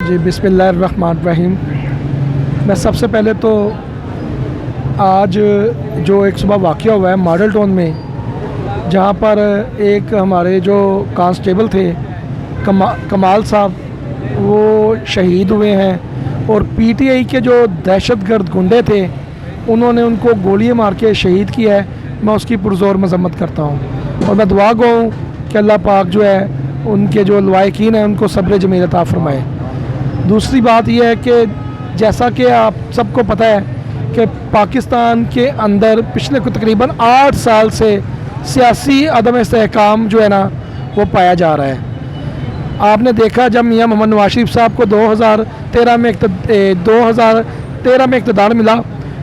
جی بسم اللہ الرحمن الرحیم۔ میں سب سے پہلے تو آج جو ایک صبح واقعہ ہوا ہے ماڈل ٹاؤن میں، جہاں پر ایک ہمارے جو کانسٹیبل تھے کمال صاحب، وہ شہید ہوئے ہیں، اور پی ٹی آئی کے جو دہشت گرد گنڈے تھے انہوں نے ان کو گولیاں مار کے شہید کیا ہے۔ میں اس کی پرزور مذمت کرتا ہوں، اور میں دعا گو ہوں کہ اللہ پاک جو ہے ان کے جو لواحقین ہیں ان کو صبر جمیل عطا فرمائے۔ دوسری بات یہ ہے کہ جیسا کہ آپ سب کو پتہ ہے کہ پاکستان کے اندر پچھلے تقریباً 8 سال سے سیاسی عدم استحکام جو ہے نا وہ پایا جا رہا ہے۔ آپ نے دیکھا جب میاں محمد نواز شریف صاحب کو 2013 میں اقتدار ملا،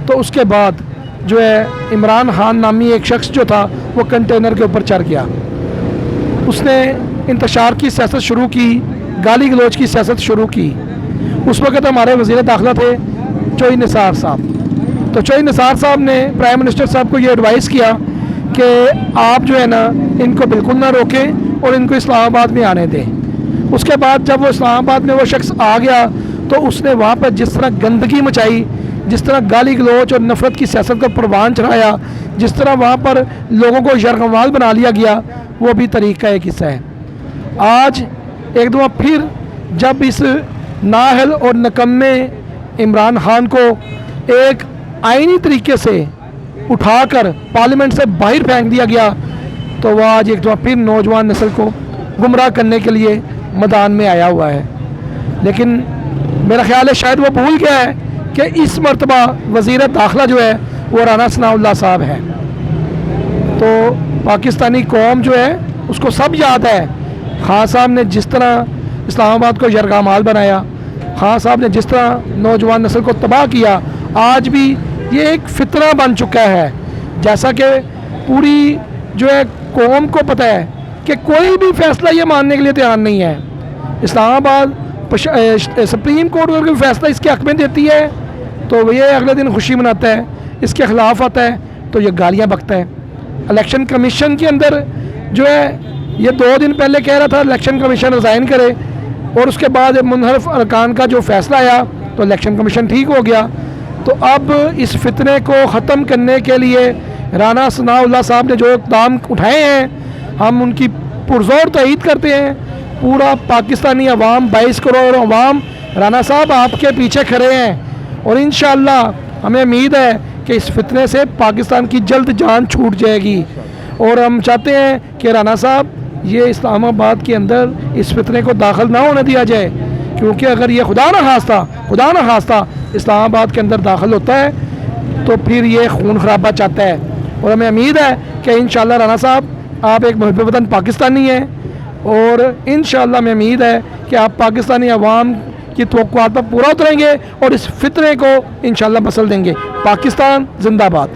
تو اس کے بعد جو ہے عمران خان نامی ایک شخص جو تھا وہ کنٹینر کے اوپر چڑھ گیا، اس نے انتشار کی سیاست شروع کی، گالی گلوچ کی سیاست شروع کی۔ اس وقت ہمارے وزیر داخلہ تھے چوئی نثار صاحب، تو چوئی نثار صاحب نے پرائم منسٹر صاحب کو یہ ایڈوائز کیا کہ آپ جو ہے نا ان کو بالکل نہ روکیں اور ان کو اسلام آباد میں آنے دیں۔ اس کے بعد جب وہ اسلام آباد میں وہ شخص آ گیا تو اس نے وہاں پر جس طرح گندگی مچائی، جس طرح گالی گلوچ اور نفرت کی سیاست کا پروان چڑھایا، جس طرح وہاں پر لوگوں کو یرغمال بنا لیا گیا، وہ بھی طریقہ ایک حصہ ہے۔ آج ایک دفعہ پھر جب اس نااہل اور نکمے عمران خان کو ایک آئینی طریقے سے اٹھا کر پارلیمنٹ سے باہر پھینک دیا گیا، تو وہ آج ایک دفعہ پھر نوجوان نسل کو گمراہ کرنے کے لیے میدان میں آیا ہوا ہے۔ لیکن میرا خیال ہے شاید وہ بھول گیا ہے کہ اس مرتبہ وزیر داخلہ جو ہے وہ رانا ثناء اللہ صاحب ہے۔ تو پاکستانی قوم جو ہے اس کو سب یاد ہے خان صاحب نے جس طرح اسلام آباد کو یرغمال بنایا، خان صاحب نے جس طرح نوجوان نسل کو تباہ کیا۔ آج بھی یہ ایک فتنہ بن چکا ہے، جیسا کہ پوری جو ہے قوم کو پتہ ہے کہ کوئی بھی فیصلہ یہ ماننے کے لیے تیار نہیں ہے۔ اسلام آباد سپریم کورٹ اگر کوئی فیصلہ اس کے حق میں دیتی ہے تو یہ اگلے دن خوشی مناتا ہے، اس کے خلاف آتا ہے تو یہ گالیاں بکتا ہے۔ الیکشن کمیشن کے اندر جو ہے یہ 2 دن پہلے کہہ رہا تھا الیکشن کمیشن ریزائن کرے، اور اس کے بعد منحرف ارکان کا جو فیصلہ آیا تو الیکشن کمیشن ٹھیک ہو گیا۔ تو اب اس فتنے کو ختم کرنے کے لیے رانا ثناء اللہ صاحب نے جو اقدام اٹھائے ہیں، ہم ان کی پرزور تائید کرتے ہیں۔ پورا پاکستانی عوام 22 کروڑ عوام رانا صاحب آپ کے پیچھے کھڑے ہیں، اور انشاءاللہ ہمیں امید ہے کہ اس فتنے سے پاکستان کی جلد جان چھوٹ جائے گی، اور ہم چاہتے ہیں کہ رانا صاحب یہ اسلام آباد کے اندر اس فتنے کو داخل نہ ہونے دیا جائے، کیونکہ اگر یہ خدا نہ خواستہ اسلام آباد کے اندر داخل ہوتا ہے تو پھر یہ خون خرابہ چاہتا ہے۔ اور ہمیں امید ہے کہ انشاءاللہ رانا صاحب آپ ایک محب وطن پاکستانی ہیں، اور انشاءاللہ ہمیں امید ہے کہ آپ پاکستانی عوام کی توقعات پر پورا اتریں گے اور اس فتنے کو انشاءاللہ مسل دیں گے۔ پاکستان زندہ باد۔